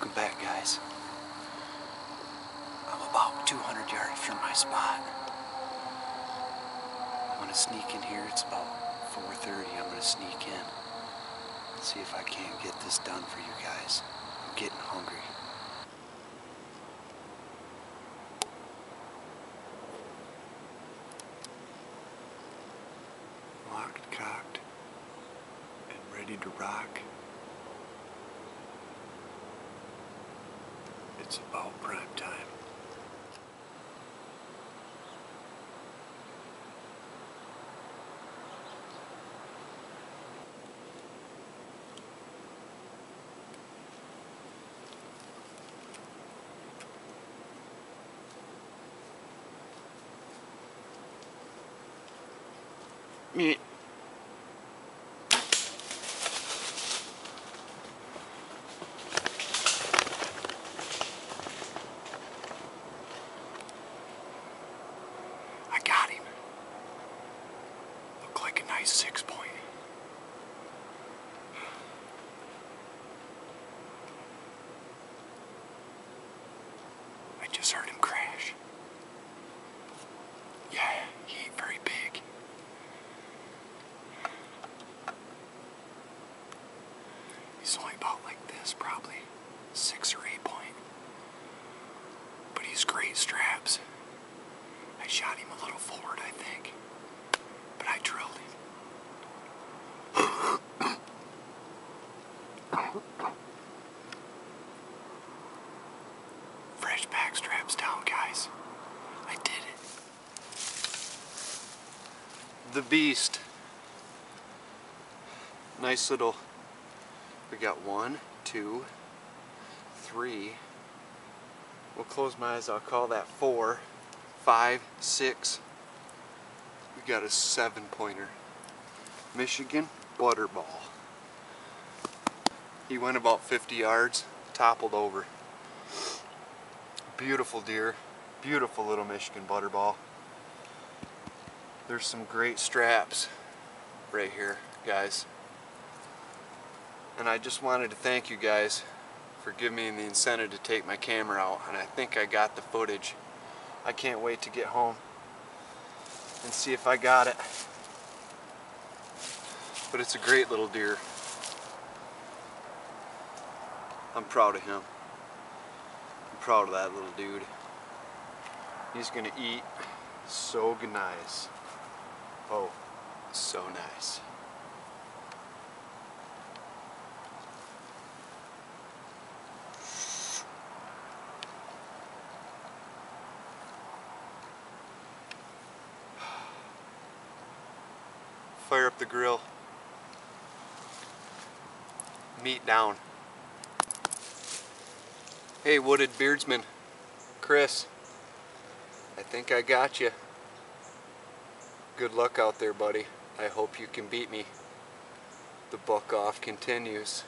Welcome back, guys. I'm about 200 yards from my spot. I'm gonna sneak in here. It's about 4:30. I'm gonna sneak in. See if I can't get this done for you guys. I'm getting hungry. Locked, cocked, and ready to rock. It's about prime time. Me. I got him. Looked like a nice 6-point. I just heard him crash. Yeah, he ain't very big. He's only about like this, probably 6 or 8 point. But he's great straps. I shot him a little forward, I think. But I drilled him. Fresh back straps down, guys. I did it. The beast. Nice little. We got 1, 2, 3. We'll close my eyes. I'll call that 4, 5, 6. We got a 7-pointer. Michigan Butterball. He went about 50 yards, toppled over. Beautiful deer, beautiful little Michigan Butterball. There's some great straps right here, guys. And I just wanted to thank you guys for giving me the incentive to take my camera out, and I think I got the footage. I can't wait to get home and see if I got it. But it's a great little deer. I'm proud of him. I'm proud of that little dude. He's gonna eat so nice. Oh, so nice. Fire up the grill. Meat down. Hey, Wooded Beardsman, Chris, I think I got you. Good luck out there, buddy. I hope you can beat me. The buck off continues.